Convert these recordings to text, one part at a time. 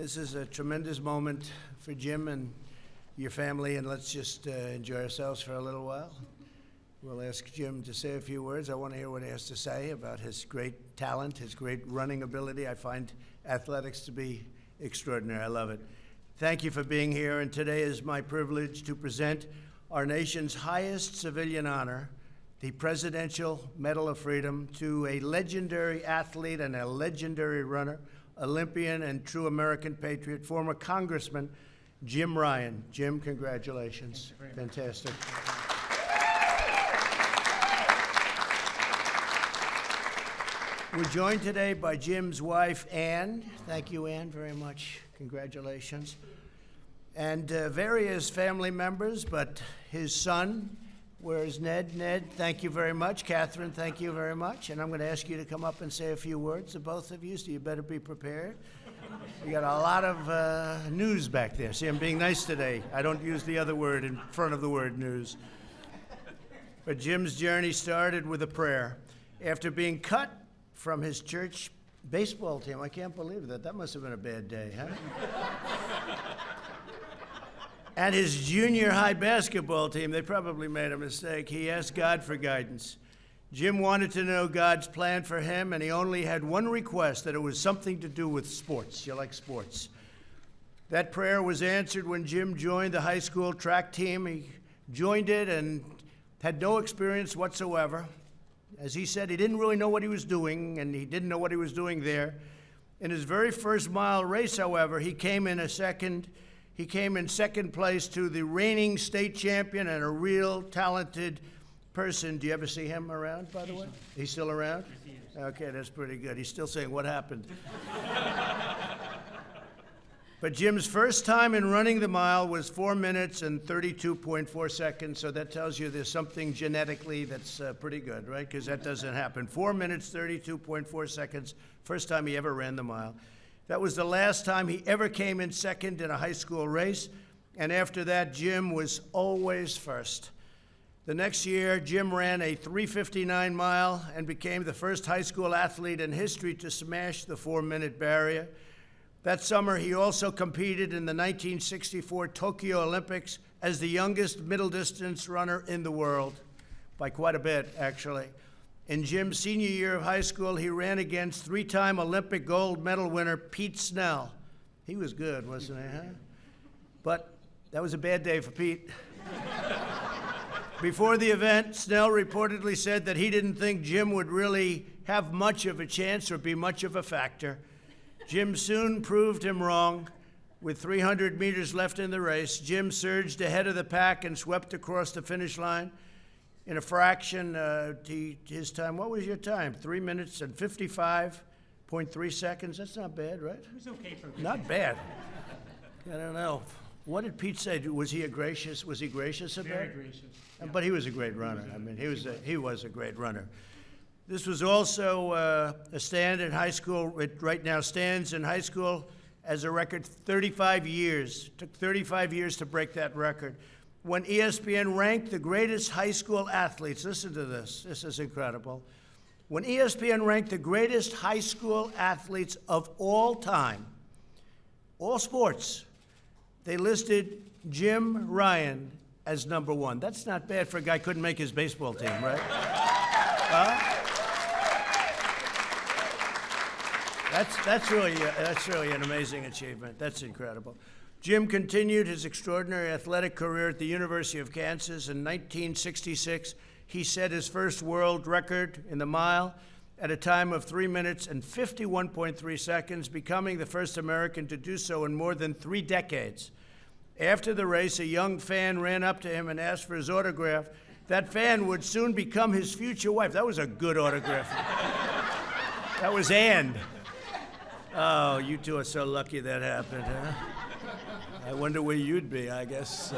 This is a tremendous moment for Jim and your family, and let's just enjoy ourselves for a little while. We'll ask Jim to say a few words. I want to hear what he has to say about his great talent, his great running ability. I find athletics to be extraordinary. I love it. Thank you for being here, and today is my privilege to present our nation's highest civilian honor, the Presidential Medal of Freedom, to a legendary athlete and a legendary runner, Olympian and true American patriot, former Congressman Jim Ryan. Jim, congratulations. Fantastic. We're joined today by Jim's wife, Ann. Thank you, Ann, very much. Congratulations. And various family members, but his son, where's Ned? Ned, thank you very much. Catherine, thank you very much. And I'm going to ask you to come up and say a few words to both of you, so you better be prepared. We got a lot of news back there. See, I'm being nice today. I don't use the other word in front of the word news. But Jim's journey started with a prayer. After being cut from his church baseball team, I can't believe that. That must have been a bad day, huh? And his junior high basketball team, they probably made a mistake. He asked God for guidance. Jim wanted to know God's plan for him, and he only had one request, that it was something to do with sports. You like sports. That prayer was answered when Jim joined the high school track team. He joined it and had no experience whatsoever. As he said, he didn't really know what he was doing, and he didn't know what he was doing there. In his very first mile race, however, he came in second place to the reigning state champion and a real talented person. Do you ever see him around, by the way? He's still around? Yes, he is. Okay, that's pretty good. He's still saying, what happened? But Jim's first time in running the mile was 4 minutes and 32.4 seconds, so that tells you there's something genetically that's pretty good, right? Because that doesn't happen. 4 minutes, 32.4 seconds, first time he ever ran the mile. That was the last time he ever came in second in a high school race, and after that, Jim was always first. The next year, Jim ran a 3:59 mile and became the first high school athlete in history to smash the 4-minute barrier. That summer, he also competed in the 1964 Tokyo Olympics as the youngest middle distance runner in the world, by quite a bit, actually. In Jim's senior year of high school, he ran against three-time Olympic gold medal winner Pete Snell. He was good, wasn't he, huh? But that was a bad day for Pete. Before the event, Snell reportedly said that he didn't think Jim would really have much of a chance or be much of a factor. Jim soon proved him wrong. With 300 meters left in the race, Jim surged ahead of the pack and swept across the finish line in a fraction his time. What was your time? 3 minutes and 55.3 seconds. That's not bad, right? It was okay for me. Not bad. I don't know. What did Pete say? Was he gracious about it? Very gracious. Yeah. But he was a great runner. I mean, he was a great runner. This was also a stand in high school. It right now stands in high school as a record 35 years. It took 35 years to break that record. When ESPN ranked the greatest high school athletes, listen to this. This is incredible. When ESPN ranked the greatest high school athletes of all time, all sports, they listed Jim Ryan as number one. That's not bad for a guy who couldn't make his baseball team, right? That's really an amazing achievement. That's incredible. Jim continued his extraordinary athletic career at the University of Kansas. In 1966, he set his first world record in the mile at a time of 3 minutes and 51.3 seconds, becoming the first American to do so in more than 3 decades. After the race, a young fan ran up to him and asked for his autograph. That fan would soon become his future wife. That was a good autograph. That was Ann. Oh, you two are so lucky that happened, huh? I wonder where you'd be, I guess.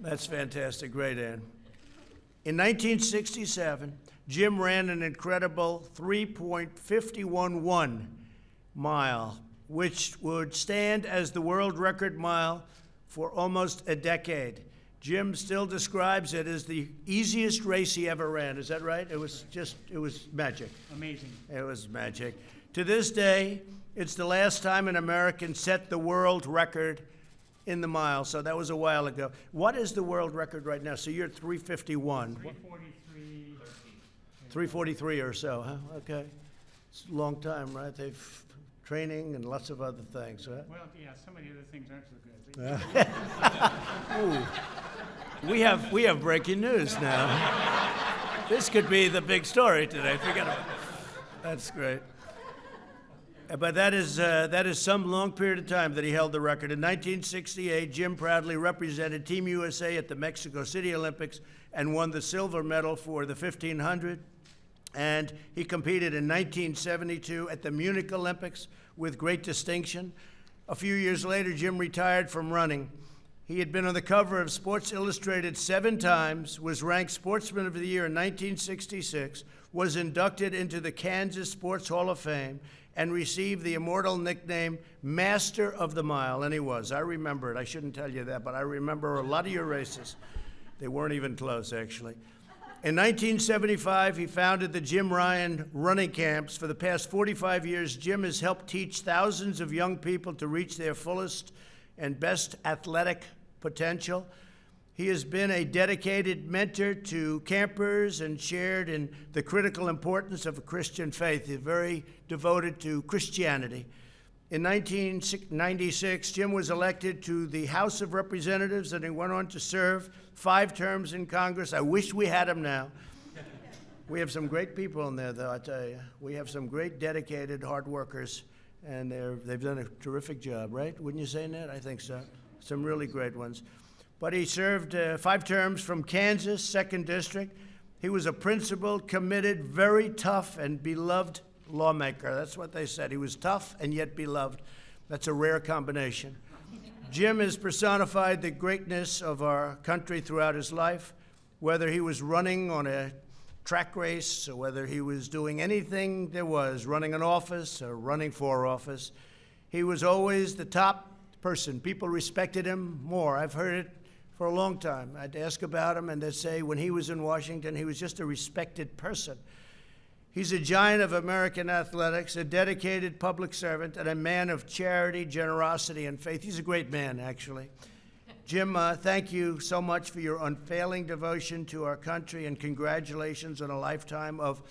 That's fantastic. Great, Ann. In 1967, Jim ran an incredible 3.511 mile, which would stand as the world record mile for almost a decade. Jim still describes it as the easiest race he ever ran. Is that right? It was magic. Amazing. It was magic. To this day, it's the last time an American set the world record in the mile, so that was a while ago. What is the world record right now? So you're at 351. 343. 343 or so, huh? Okay. It's a long time, right? They've training and lots of other things, right? Well, yeah, some of the other things aren't so good. Ooh. We have breaking news now. This could be the big story today. Forget about it. That's great. But that is some long period of time that he held the record. In 1968, Jim proudly represented Team USA at the Mexico City Olympics and won the silver medal for the 1500. And he competed in 1972 at the Munich Olympics with great distinction. A few years later, Jim retired from running. He had been on the cover of Sports Illustrated 7 times, was ranked Sportsman of the Year in 1966, was inducted into the Kansas Sports Hall of Fame, and received the immortal nickname Master of the Mile, and he was. I remember it. I shouldn't tell you that, but I remember a lot of your races. They weren't even close, actually. In 1975, he founded the Jim Ryan running camps. For the past 45 years, Jim has helped teach thousands of young people to reach their fullest and best athletic potential. He has been a dedicated mentor to campers and shared in the critical importance of a Christian faith. He's very devoted to Christianity. In 1996, Jim was elected to the House of Representatives, and he went on to serve 5 terms in Congress. I wish we had him now. We have some great people in there, though, I tell you. We have some great, dedicated, hard workers, and they've done a terrific job, right? Wouldn't you say, Ned? I think so. Some really great ones. But he served 5 terms from Kansas, 2nd District. He was a principled, committed, very tough, and beloved lawmaker. That's what they said. He was tough and yet beloved. That's a rare combination. Jim has personified the greatness of our country throughout his life, whether he was running on a track race or whether he was doing anything there was, running an office or running for office. He was always the top person. People respected him more. I've heard it for a long time. I'd ask about him, and they'd say when he was in Washington, he was just a respected person. He's a giant of American athletics, a dedicated public servant, and a man of charity, generosity, and faith. He's a great man, actually. Jim, thank you so much for your unfailing devotion to our country, and congratulations on a lifetime of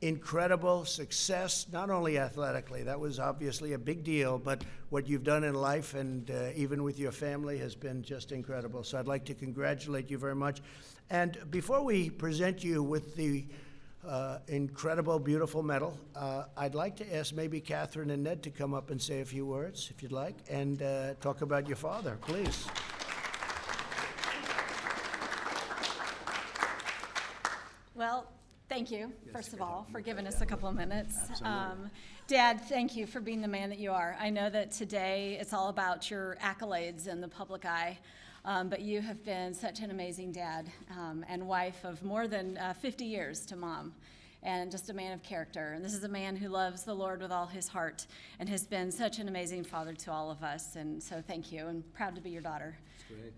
incredible success, not only athletically. That was obviously a big deal, but what you've done in life and even with your family has been just incredible. So I'd like to congratulate you very much. And before we present you with the incredible, beautiful medal, I'd like to ask maybe Catherine and Ned to come up and say a few words, if you'd like, and talk about your father, please. Well, thank you, first of all, for giving us a couple of minutes. Dad, thank you for being the man that you are. I know that today it's all about your accolades in the public eye, but you have been such an amazing dad and wife of more than 50 years to Mom, and just a man of character. And this is a man who loves the Lord with all his heart and has been such an amazing father to all of us. And so thank you, and proud to be your daughter.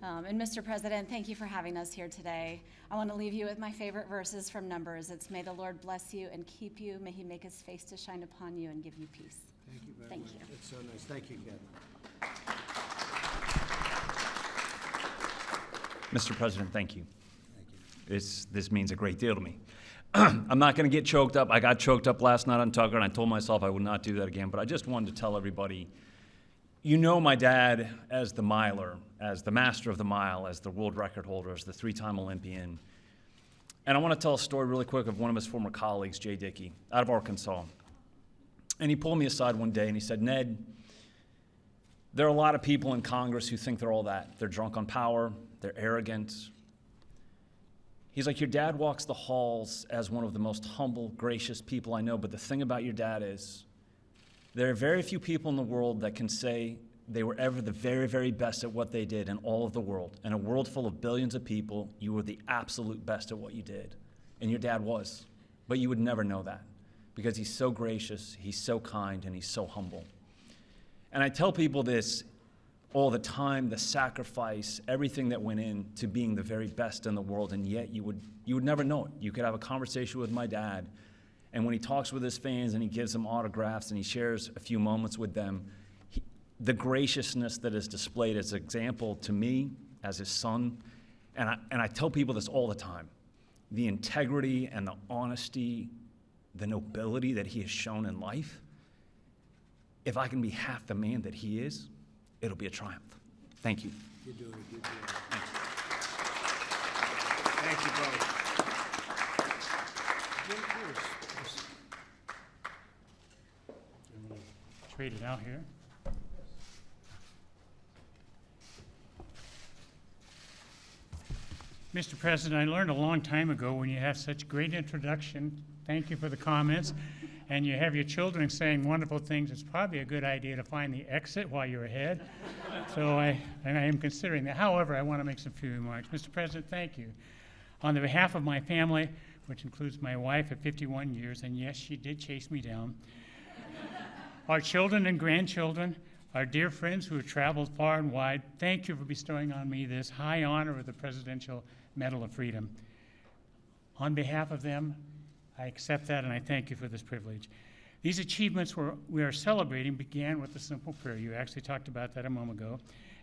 And Mr. President, thank you for having us here today. I want to leave you with my favorite verses from Numbers. It's, may the Lord bless you and keep you. May he make his face to shine upon you and give you peace. Thank you very Thank much. you. That's so nice. Thank you, Catherine. Mr. President, thank you. This means a great deal to me. I'm not going to get choked up. I got choked up last night on Tucker, and I told myself I would not do that again, but I just wanted to tell everybody, you know my dad as the miler, as the master of the mile, as the world record holder, as the 3-time Olympian. And I want to tell a story really quick of one of his former colleagues, Jay Dickey, out of Arkansas. And he pulled me aside one day and he said, Ned, there are a lot of people in Congress who think they're all that. They're drunk on power, they're arrogant. He's like, your dad walks the halls as one of the most humble, gracious people I know, but the thing about your dad is, there are very few people in the world that can say they were ever the very, very best at what they did in all of the world. In a world full of billions of people, you were the absolute best at what you did. And your dad was. But you would never know that because he's so gracious, he's so kind, and he's so humble. And I tell people this all the time, the sacrifice, everything that went into being the very best in the world, and yet you would never know it. You could have a conversation with my dad, And when he talks with his fans and he gives them autographs and he shares a few moments with them, the graciousness that is displayed as an example to me as his son, and I tell people this all the time, the integrity and the honesty, the nobility that he has shown in life, if I can be half the man that he is, it'll be a triumph. Thank you. You're doing a good job. Thank you both. Trade it out here. Mr. President, I learned a long time ago when you have such great introduction, thank you for the comments, and you have your children saying wonderful things, it's probably a good idea to find the exit while you're ahead. So I am considering that. However, I want to make some few remarks. Mr. President, thank you. On the behalf of my family, which includes my wife at 51 years, and yes, she did chase me down, our children and grandchildren, our dear friends who have traveled far and wide, thank you for bestowing on me this high honor of the Presidential Medal of Freedom. On behalf of them, I accept that and I thank you for this privilege. These achievements we are celebrating began with a simple prayer. You actually talked about that a moment ago.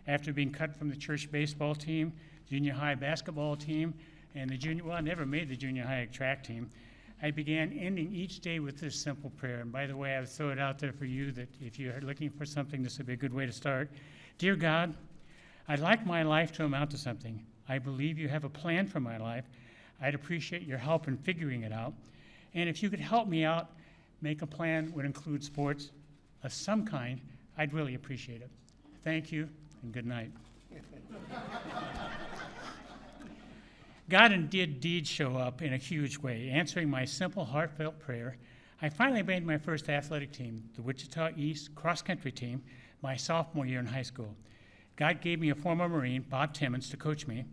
After being cut from the church baseball team, junior high basketball team, and I never made the junior high track team, I began ending each day with this simple prayer. And by the way, I would throw it out there for you that if you're looking for something, this would be a good way to start. Dear God, I'd like my life to amount to something. I believe you have a plan for my life. I'd appreciate your help in figuring it out. And if you could help me out, make a plan would include sports of some kind, I'd really appreciate it. Thank you, and good night. God did show up in a huge way, answering my simple, heartfelt prayer. I finally made my first athletic team, the Wichita East cross-country team, my sophomore year in high school. God gave me a former Marine, Bob Timmons, to coach me.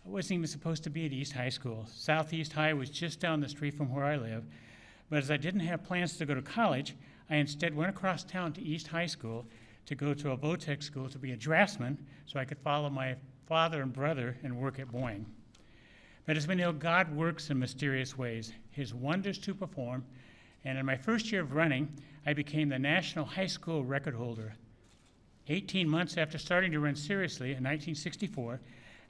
I wasn't even supposed to be at East High School. Southeast High was just down the street from where I live. But as I didn't have plans to go to college, I instead went across town to East High School to go to a Votech school to be a draftsman so I could follow my father and brother and work at Boeing. But as we know, God works in mysterious ways, his wonders to perform. And in my first year of running, I became the national high school record holder. 18 months after starting to run seriously in 1964,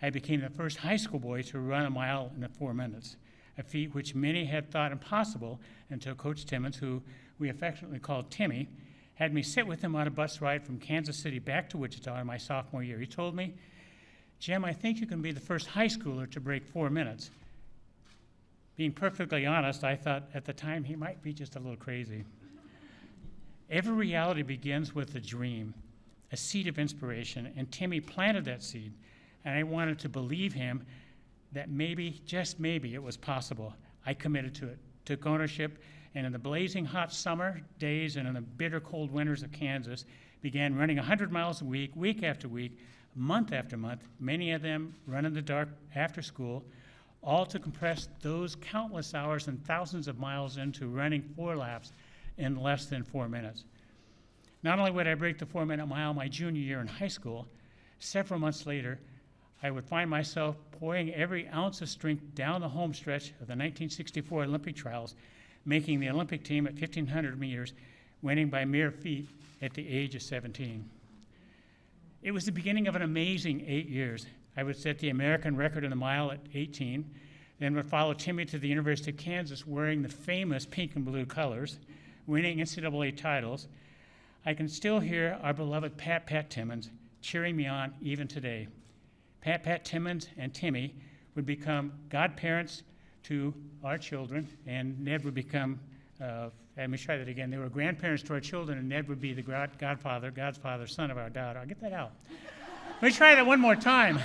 I became the first high school boy to run a mile in 4 minutes, a feat which many had thought impossible until Coach Timmons, who we affectionately called Timmy, had me sit with him on a bus ride from Kansas City back to Wichita in my sophomore year. He told me, Jim, I think you can be the first high schooler to break 4 minutes. Being perfectly honest, I thought at the time he might be just a little crazy. Every reality begins with a dream, a seed of inspiration, and Timmy planted that seed, and I wanted to believe him that maybe, just maybe, it was possible. I committed to it, took ownership, and in the blazing hot summer days and in the bitter cold winters of Kansas, began running 100 miles a week, week after week, month after month, many of them run in the dark after school, all to compress those countless hours and thousands of miles into running 4 laps in less than 4 minutes. Not only would I break the 4-minute mile my junior year in high school, several months later, I would find myself pouring every ounce of strength down the home stretch of the 1964 Olympic trials, making the Olympic team at 1,500 meters, winning by mere feet at the age of 17. It was the beginning of an amazing 8 years. I would set the American record in the mile at 18, then would follow Timmy to the University of Kansas wearing the famous pink and blue colors, winning NCAA titles. I can still hear our beloved Pat Timmons cheering me on even today. Pat Timmons and Timmy would become godparents to our children, and Ned would become, let me try that again, they were grandparents to our children, and Ned would be the God's father, son of our daughter. I'll get that out. Let me try that one more time.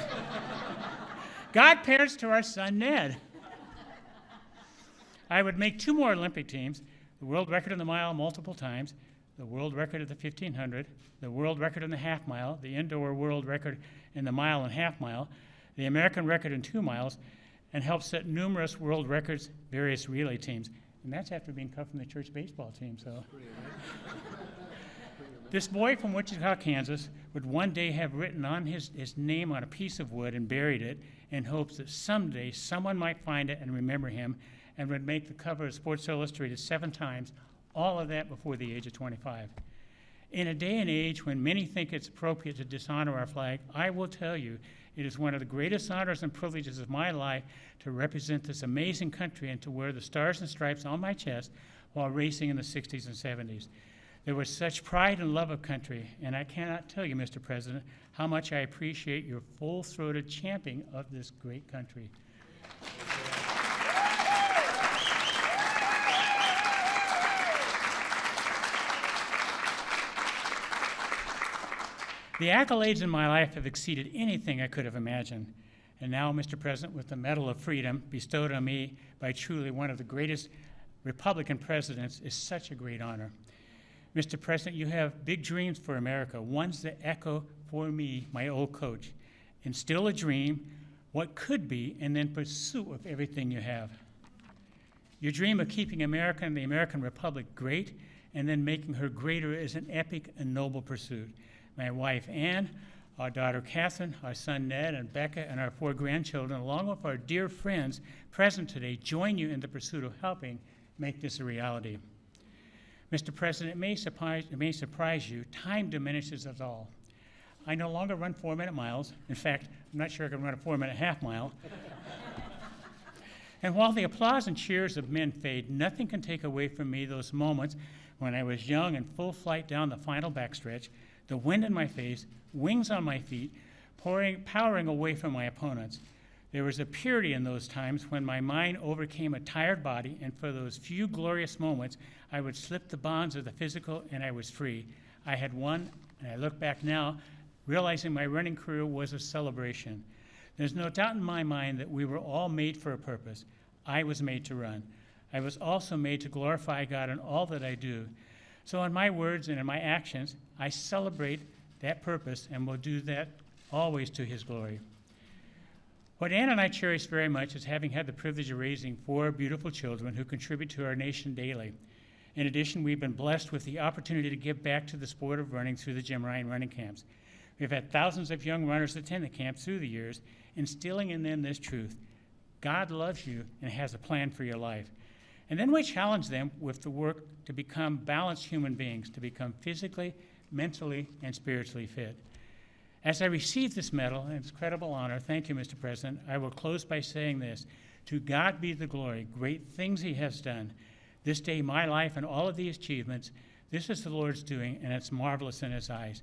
Godparents to our son, Ned. I would make 2 more Olympic teams, the world record in the mile multiple times, the world record at the 1,500, the world record in the half mile, the indoor world record in the mile and half mile, the American record in 2 miles, and help set numerous world records, various relay teams. And that's after being cut from the church baseball team, so. This boy from Wichita, Kansas, would one day have written on his name on a piece of wood and buried it in hopes that someday someone might find it and remember him and would make the cover of Sports Illustrated 7 times, all of that before the age of 25. In a day and age when many think it's appropriate to dishonor our flag, I will tell you it is one of the greatest honors and privileges of my life to represent this amazing country and to wear the stars and stripes on my chest while racing in the 60s and 70s. There was such pride and love of country, and I cannot tell you, Mr. President, how much I appreciate your full-throated championing of this great country. The accolades in my life have exceeded anything I could have imagined. And now, Mr. President, with the Medal of Freedom bestowed on me by truly one of the greatest Republican presidents is such a great honor. Mr. President, you have big dreams for America, ones that echo for me, my old coach. Instill a dream, what could be, and then pursue of everything you have. Your dream of keeping America and the American Republic great and then making her greater is an epic and noble pursuit. My wife, Ann, our daughter, Catherine, our son, Ned, and Becca, and our 4 grandchildren, along with our dear friends present today, join you in the pursuit of helping make this a reality. Mr. President, it may surprise you, time diminishes us all. I no longer run 4-minute miles. In fact, I'm not sure I can run a 4-minute half mile. And while the applause and cheers of men fade, nothing can take away from me those moments when I was young and full flight down the final backstretch, the wind in my face, wings on my feet, powering away from my opponents. There was a purity in those times when my mind overcame a tired body, and for those few glorious moments, I would slip the bonds of the physical and I was free. I had won, and I look back now, realizing my running career was a celebration. There's no doubt in my mind that we were all made for a purpose. I was made to run. I was also made to glorify God in all that I do. So in my words and in my actions, I celebrate that purpose and will do that always to His glory. What Ann and I cherish very much is having had the privilege of raising 4 beautiful children who contribute to our nation daily. In addition, we've been blessed with the opportunity to give back to the sport of running through the Jim Ryan running camps. We've had thousands of young runners attend the camps through the years, instilling in them this truth: God loves you and has a plan for your life. And then we challenge them with the work to become balanced human beings, to become physically, mentally, and spiritually fit. As I receive this medal, and it's a credible honor, thank you, Mr. President, I will close by saying this: to God be the glory, great things He has done. This day, my life and all of these achievements, this is the Lord's doing, and it's marvelous in His eyes.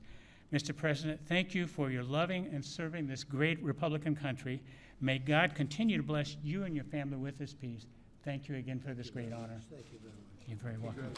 Mr. President, thank you for your loving and serving this great Republican country. May God continue to bless you and your family with His peace. Thank you again for this great honor. Thank you very much. You're very welcome.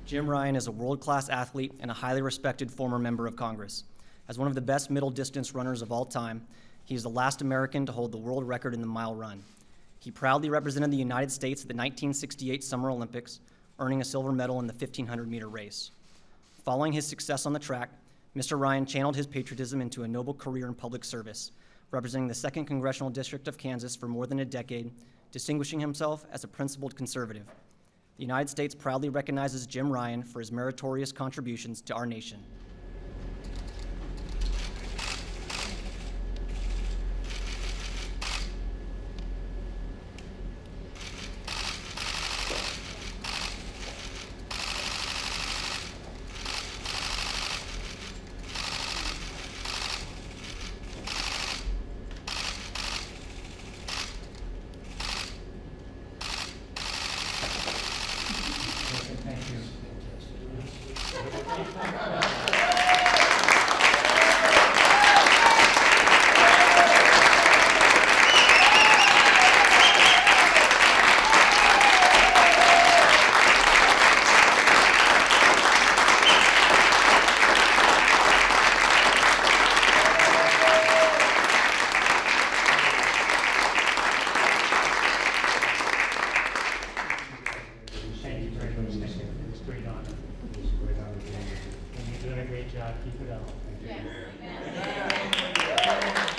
Jim Ryan is a world-class athlete and a highly respected former member of Congress. As one of the best middle-distance runners of all time, he is the last American to hold the world record in the mile run. He proudly represented the United States at the 1968 Summer Olympics, earning a silver medal in the 1,500-meter race. Following his success on the track, Mr. Ryan channeled his patriotism into a noble career in public service, representing the 2nd Congressional District of Kansas for more than a decade, distinguishing himself as a principled conservative. The United States proudly recognizes Jim Ryan for his meritorious contributions to our nation. a great job. Keep it up. Yes.